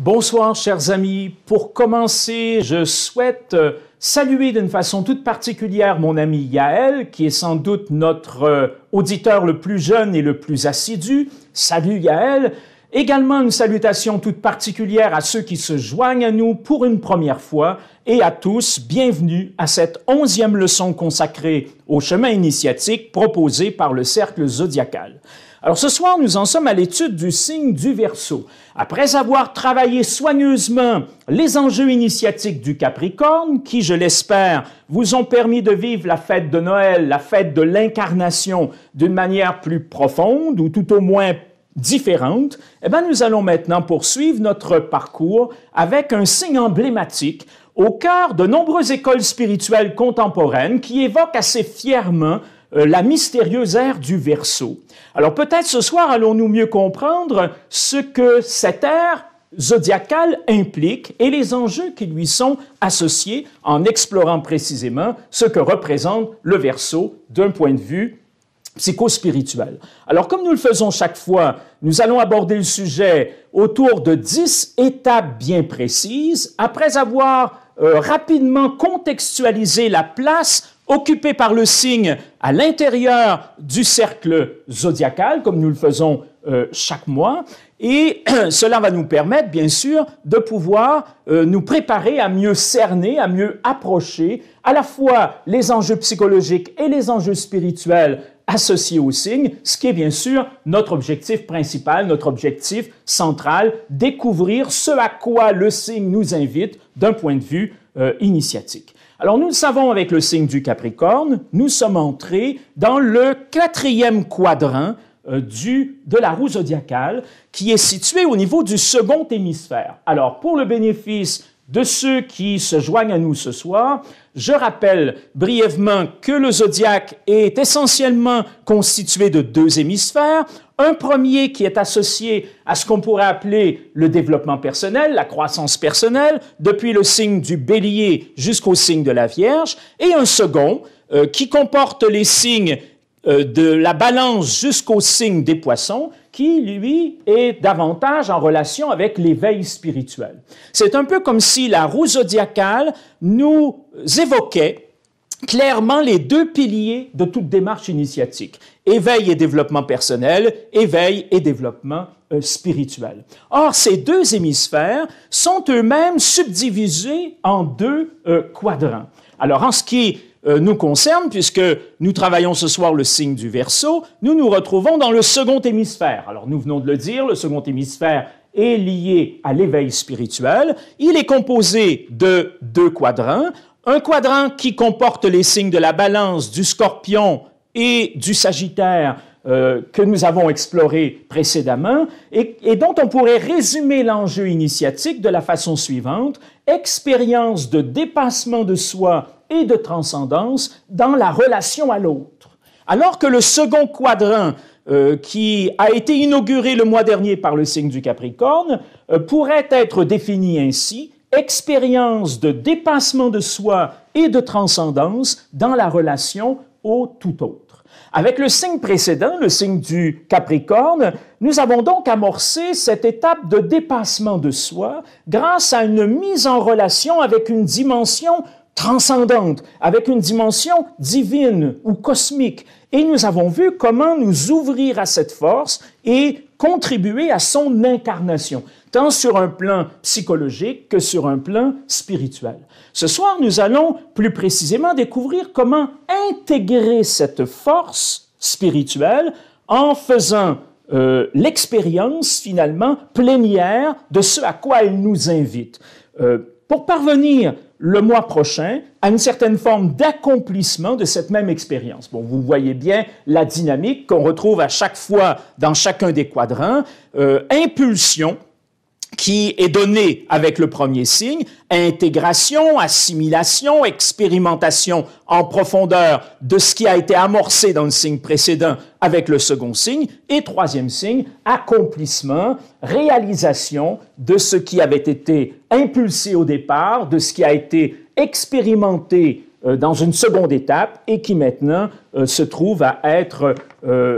Bonsoir, chers amis. Pour commencer, je souhaite saluer d'une façon toute particulière mon ami Yaël, qui est sans doute notre auditeur le plus jeune et le plus assidu. Salut Yaël. Également une salutation toute particulière à ceux qui se joignent à nous pour une première fois et à tous, bienvenue à cette 11e leçon consacrée au chemin initiatique proposée par le Cercle zodiacal. Alors ce soir, nous en sommes à l'étude du signe du Verseau. Après avoir travaillé soigneusement les enjeux initiatiques du Capricorne, qui, je l'espère, vous ont permis de vivre la fête de Noël, la fête de l'incarnation d'une manière plus profonde ou tout au moins différente, eh bien, nous allons maintenant poursuivre notre parcours avec un signe emblématique au cœur de nombreuses écoles spirituelles contemporaines qui évoquent assez fièrement la mystérieuse ère du Verseau. Alors peut-être ce soir allons-nous mieux comprendre ce que cette ère zodiacale implique et les enjeux qui lui sont associés en explorant précisément ce que représente le Verseau d'un point de vue psychospirituel. Alors, comme nous le faisons chaque fois, nous allons aborder le sujet autour de 10 étapes bien précises, après avoir rapidement contextualisé la place occupée par le signe à l'intérieur du cercle zodiacal, comme nous le faisons chaque mois, et cela va nous permettre, bien sûr, de pouvoir nous préparer à mieux cerner, à mieux approcher à la fois les enjeux psychologiques et les enjeux spirituels associés au signe, ce qui est bien sûr notre objectif principal, notre objectif central, découvrir ce à quoi le signe nous invite d'un point de vue initiatique. Alors nous le savons avec le signe du Capricorne, nous sommes entrés dans le 4e quadrant de la roue zodiacale qui est situé au niveau du second hémisphère. Alors pour le bénéfice de ceux qui se joignent à nous ce soir, je rappelle brièvement que le zodiaque est essentiellement constitué de 2 hémisphères. Un premier qui est associé à ce qu'on pourrait appeler le développement personnel, la croissance personnelle, depuis le signe du Bélier jusqu'au signe de la Vierge, et un second qui comporte les signes de la Balance jusqu'au signe des Poissons, qui, lui, est davantage en relation avec l'éveil spirituel. C'est un peu comme si la roue zodiacale nous évoquait clairement les 2 piliers de toute démarche initiatique. Éveil et développement personnel, éveil et développement spirituel. Or, ces 2 hémisphères sont eux-mêmes subdivisés en 2 quadrants. Alors, en ce qui nous concerne, puisque nous travaillons ce soir le signe du Verseau, nous nous retrouvons dans le second hémisphère. Alors, nous venons de le dire, le second hémisphère est lié à l'éveil spirituel. Il est composé de 2 quadrants. Un quadrant qui comporte les signes de la Balance, du Scorpion et du Sagittaire que nous avons exploré précédemment et dont on pourrait résumer l'enjeu initiatique de la façon suivante: expérience de dépassement de soi et de transcendance dans la relation à l'autre. Alors que le second quadrant qui a été inauguré le mois dernier par le signe du Capricorne pourrait être défini ainsi: expérience de dépassement de soi et de transcendance dans la relation au tout autre. Avec le signe précédent, le signe du Capricorne, nous avons donc amorcé cette étape de dépassement de soi grâce à une mise en relation avec une dimension transcendante, avec une dimension divine ou cosmique. Et nous avons vu comment nous ouvrir à cette force et contribuer à son incarnation, tant sur un plan psychologique que sur un plan spirituel. Ce soir, nous allons plus précisément découvrir comment intégrer cette force spirituelle en faisant l'expérience finalement plénière de ce à quoi elle nous invite. Pour parvenir le mois prochain à une certaine forme d'accomplissement de cette même expérience. Bon, vous voyez bien la dynamique qu'on retrouve à chaque fois dans chacun des quadrants. Impulsion, qui est donnée avec le premier signe, intégration, assimilation, expérimentation en profondeur de ce qui a été amorcé dans le signe précédent avec le second signe, et troisième signe, accomplissement, réalisation de ce qui avait été impulsé au départ, de ce qui a été expérimenté dans une seconde étape et qui maintenant se trouve à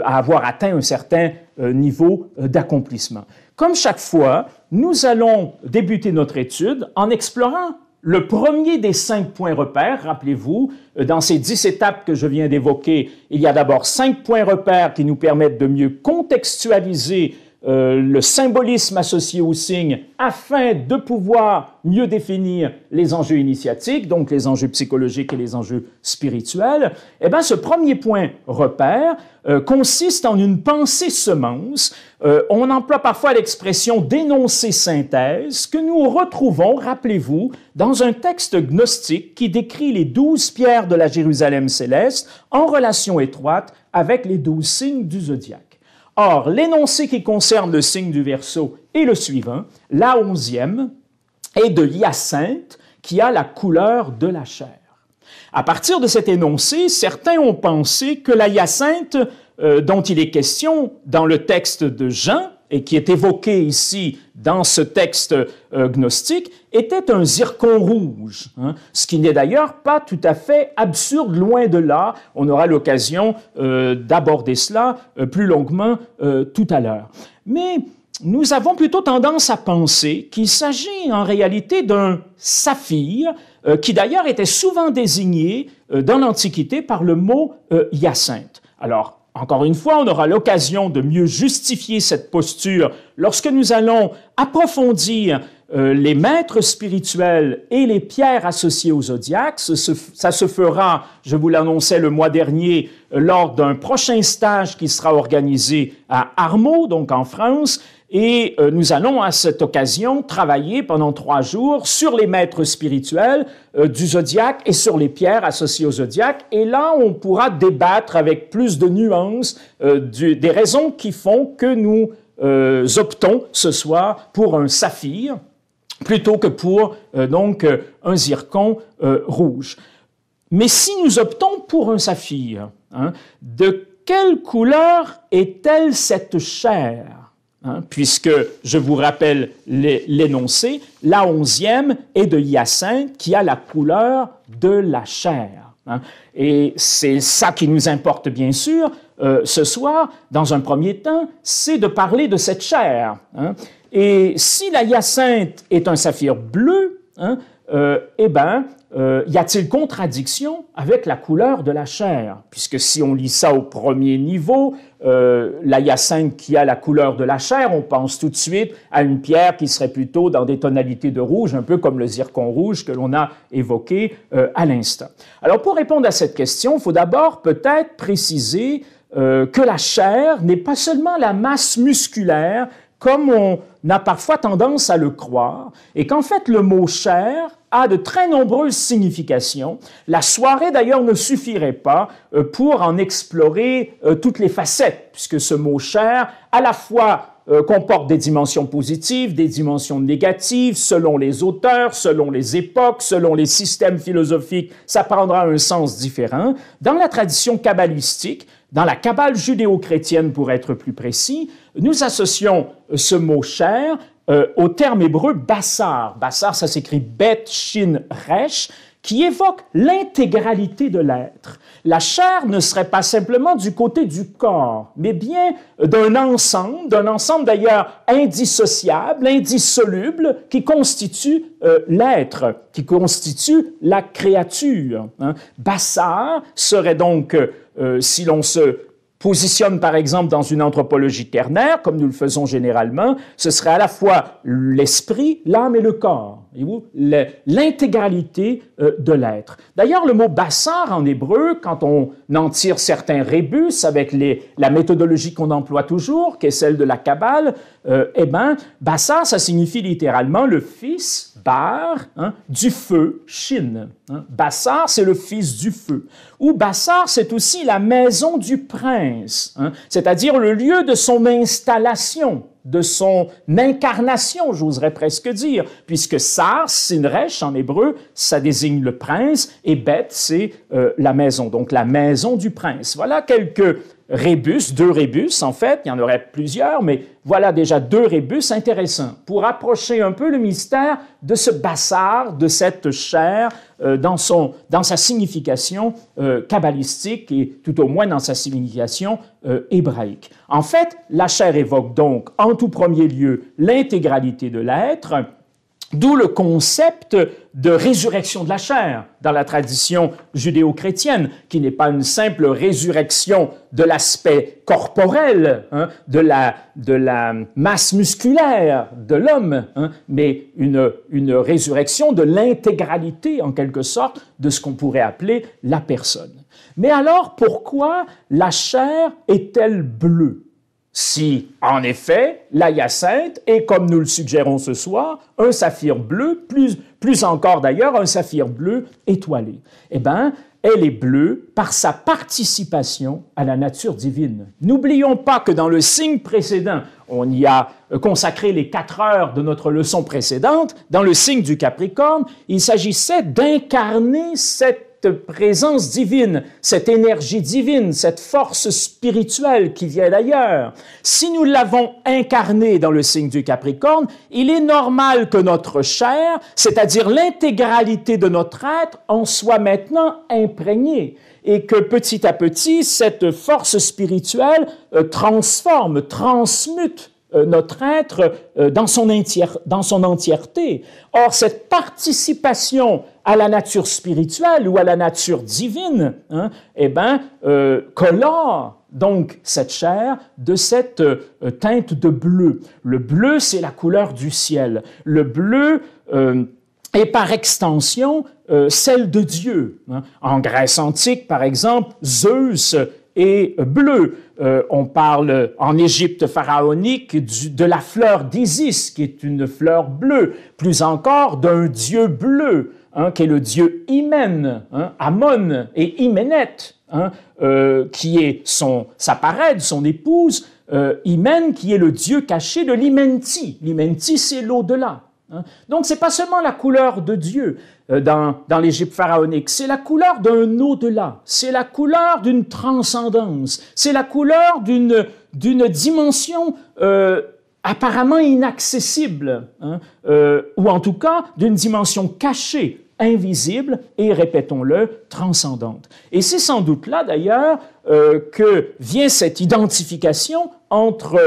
avoir atteint un certain niveau d'accomplissement. Comme chaque fois, nous allons débuter notre étude en explorant le premier des 5 points repères. Rappelez-vous, dans ces 10 étapes que je viens d'évoquer, il y a d'abord 5 points repères qui nous permettent de mieux contextualiser le symbolisme associé au signe afin de pouvoir mieux définir les enjeux initiatiques, donc les enjeux psychologiques et les enjeux spirituels. Eh bien, ce premier point repère consiste en une pensée semence. On emploie parfois l'expression d'énoncé synthèse que nous retrouvons, rappelez-vous, dans un texte gnostique qui décrit les 12 pierres de la Jérusalem céleste en relation étroite avec les 12 signes du zodiaque. Or, l'énoncé qui concerne le signe du Verseau est le suivant. La 11e est de l'hyacinthe qui a la couleur de la chair. À partir de cet énoncé, certains ont pensé que la hyacinthe dont il est question dans le texte de Jean, et qui est évoqué ici dans ce texte gnostique, était un zircon rouge, ce qui n'est d'ailleurs pas tout à fait absurde, loin de là. On aura l'occasion d'aborder cela plus longuement tout à l'heure. Mais nous avons plutôt tendance à penser qu'il s'agit en réalité d'un saphir, qui d'ailleurs était souvent désigné dans l'Antiquité par le mot hyacinthe. Alors, encore une fois, on aura l'occasion de mieux justifier cette posture lorsque nous allons approfondir les maîtres spirituels et les pierres associées au zodiaque. Ça se fera, je vous l'annonçais le mois dernier, lors d'un prochain stage qui sera organisé à Armeau, donc en France. Et nous allons à cette occasion travailler pendant 3 jours sur les maîtres spirituels du zodiaque et sur les pierres associées au zodiaque. Et là, on pourra débattre avec plus de nuances des raisons qui font que nous optons ce soir pour un saphir plutôt que pour donc un zircon rouge. Mais si nous optons pour un saphir, de quelle couleur est-elle cette chair? Puisque, je vous rappelle l'énoncé, la 11e est de hyacinthe qui a la couleur de la chair. Et c'est ça qui nous importe bien sûr ce soir, dans un premier temps, c'est de parler de cette chair. Et si la hyacinthe est un saphir bleu, eh bien, y a-t-il contradiction avec la couleur de la chair? Puisque si on lit ça au premier niveau, la hyacinthe qui a la couleur de la chair, on pense tout de suite à une pierre qui serait plutôt dans des tonalités de rouge, un peu comme le zircon rouge que l'on a évoqué à l'instant. Alors, pour répondre à cette question, il faut d'abord peut-être préciser que la chair n'est pas seulement la masse musculaire, comme on a parfois tendance à le croire, et qu'en fait le mot « chair » a de très nombreuses significations. La soirée d'ailleurs ne suffirait pas pour en explorer toutes les facettes, puisque ce mot « chair » à la fois comporte des dimensions positives, des dimensions négatives, selon les auteurs, selon les époques, selon les systèmes philosophiques, ça prendra un sens différent. Dans la tradition kabbalistique, dans la Kabbale judéo-chrétienne pour être plus précis, nous associons ce mot « chair » au terme hébreu « bassar ». Bassar, ça s'écrit « bet shin resh », qui évoque l'intégralité de l'être. La chair ne serait pas simplement du côté du corps, mais bien d'un ensemble d'ailleurs indissociable, indissoluble, qui constitue l'être, qui constitue la créature. Bassar serait donc, si l'on se positionne par exemple dans une anthropologie ternaire, comme nous le faisons généralement, ce serait à la fois l'esprit, l'âme et le corps. Voyez-vous, l'intégralité de l'être. D'ailleurs, le mot bassar en hébreu, quand on en tire certains rébus avec la méthodologie qu'on emploie toujours, qui est celle de la Kabbale, eh bien, bassar, ça signifie littéralement le fils, bar, du feu, shin. Bassar, c'est le fils du feu. Ou bassar, c'est aussi la maison du prince, c'est-à-dire le lieu de son installation, de son incarnation, j'oserais presque dire, puisque Sar, Sinresh en hébreu, ça désigne le prince, et Bet, c'est la maison, donc la maison du prince. Voilà quelques rébus, 2 rébus en fait, il y en aurait plusieurs, mais voilà déjà 2 rébus intéressants pour approcher un peu le mystère de ce bâssard, de cette chair, dans sa signification kabbalistique et tout au moins dans sa signification hébraïque. En fait, la chair évoque donc en tout premier lieu l'intégralité de l'être, d'où le concept de résurrection de la chair dans la tradition judéo-chrétienne, qui n'est pas une simple résurrection de l'aspect corporel, hein, de la masse musculaire de l'homme, hein, mais une résurrection de l'intégralité, en quelque sorte, de ce qu'on pourrait appeler la personne. Mais alors, pourquoi la chair est-elle bleue? Si, en effet, la hyacinthe est, comme nous le suggérons ce soir, un saphir bleu, plus encore d'ailleurs, un saphir bleu étoilé. Eh bien, elle est bleue par sa participation à la nature divine. N'oublions pas que dans le signe précédent, on y a consacré les 4 heures de notre leçon précédente, dans le signe du Capricorne, il s'agissait d'incarner cette présence divine, cette énergie divine, cette force spirituelle qui vient d'ailleurs. Si nous l'avons incarnée dans le signe du Capricorne, il est normal que notre chair, c'est-à-dire l'intégralité de notre être, en soit maintenant imprégnée et que petit à petit, cette force spirituelle transforme, transmute notre être dans son entièreté. Or, cette participation à la nature spirituelle ou à la nature divine, hein, eh bien, colore donc cette chair de cette teinte de bleu. Le bleu, c'est la couleur du ciel. Le bleu est par extension celle de Dieu. Hein. En Grèce antique, par exemple, Zeus est bleu. On parle en Égypte pharaonique de la fleur d'Isis, qui est une fleur bleue. Plus encore, d'un dieu bleu, hein, qui est le dieu Hymen, hein, Amon et Hyménète, hein, qui est sa parède, son épouse, Hymen, qui est le dieu caché de l'Hymenti. L'Hymenti, c'est l'au-delà. Hein. Donc, c'est pas seulement la couleur de Dieu dans l'Égypte pharaonique, c'est la couleur d'un au-delà, c'est la couleur d'une transcendance, c'est la couleur d'une dimension apparemment inaccessible, hein, ou en tout cas d'une dimension cachée, invisible et, répétons-le, transcendante. Et c'est sans doute là, d'ailleurs, que vient cette identification entre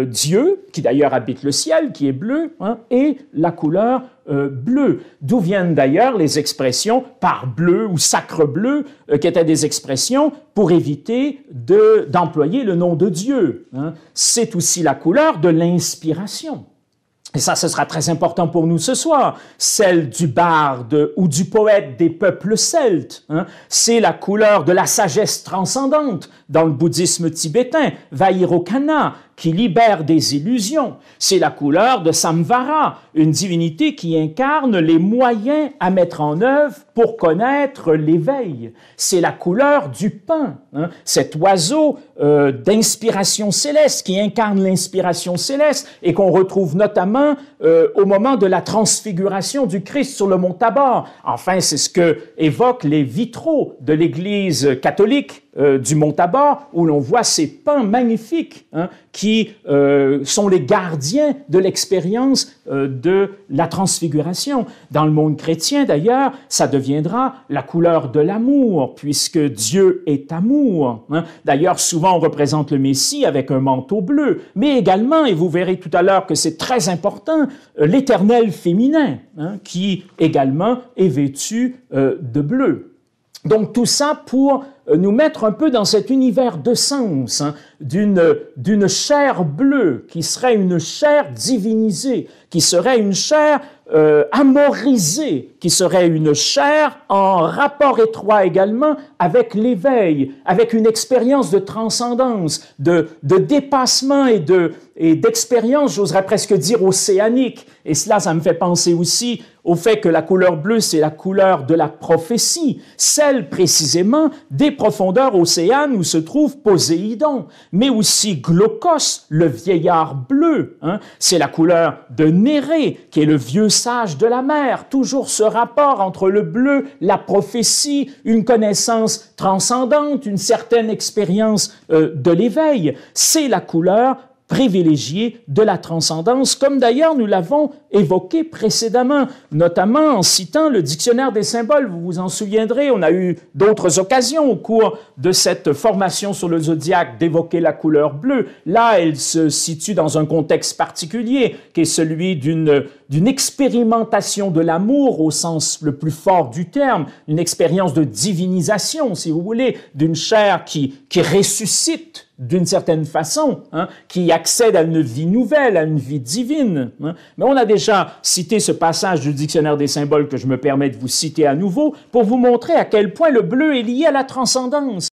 Dieu, qui d'ailleurs habite le ciel, qui est bleu, hein, et la couleur bleue, d'où viennent d'ailleurs les expressions « parbleu » ou « sacre bleu », qui étaient des expressions pour éviter d'employer le nom de Dieu. Hein. C'est aussi la couleur de l'inspiration. Et ça, ce sera très important pour nous ce soir, celle du barde ou du poète des peuples celtes. Hein. C'est la couleur de la sagesse transcendante dans le bouddhisme tibétain, Vairocana, qui libère des illusions. C'est la couleur de Samvara, une divinité qui incarne les moyens à mettre en œuvre pour connaître l'éveil. C'est la couleur du pain, hein, cet oiseau d'inspiration céleste qui incarne l'inspiration céleste et qu'on retrouve notamment au moment de la transfiguration du Christ sur le mont Tabor. Enfin, c'est ce que évoquent les vitraux de l'Église catholique du mont Tabor, où l'on voit ces pins magnifiques, hein, qui sont les gardiens de l'expérience de la transfiguration. Dans le monde chrétien, d'ailleurs, ça deviendra la couleur de l'amour, puisque Dieu est amour. Hein. D'ailleurs, souvent, on représente le Messie avec un manteau bleu, mais également, et vous verrez tout à l'heure que c'est très important, l'Éternel féminin, hein, qui également est vêtu de bleu. Donc, tout ça pour nous mettre un peu dans cet univers de sens, hein, d'une chair bleue qui serait une chair divinisée, qui serait une chair amorisée, qui serait une chair en rapport étroit également avec l'éveil, avec une expérience de transcendance, de dépassement et d'expérience, j'oserais presque dire océanique. Et cela, ça me fait penser aussi au fait que la couleur bleue, c'est la couleur de la prophétie, celle précisément des profondeurs océanes où se trouve Poséidon, mais aussi Glaucos, le vieillard bleu. C'est la couleur de Nérée, qui est le vieux sage de la mer. Toujours ce rapport entre le bleu, la prophétie, une connaissance transcendante, une certaine expérience de l'éveil. C'est la couleur privilégié de la transcendance, comme d'ailleurs nous l'avons évoqué précédemment, notamment en citant le dictionnaire des symboles. Vous vous en souviendrez, on a eu d'autres occasions au cours de cette formation sur le zodiaque d'évoquer la couleur bleue. Là, elle se situe dans un contexte particulier, qui est celui d'une expérimentation de l'amour au sens le plus fort du terme, une expérience de divinisation, si vous voulez, d'une chair qui ressuscite d'une certaine façon, qui accède à une vie nouvelle, à une vie divine. Mais on a déjà cité ce passage du dictionnaire des symboles que je me permets de vous citer à nouveau pour vous montrer à quel point le bleu est lié à la transcendance.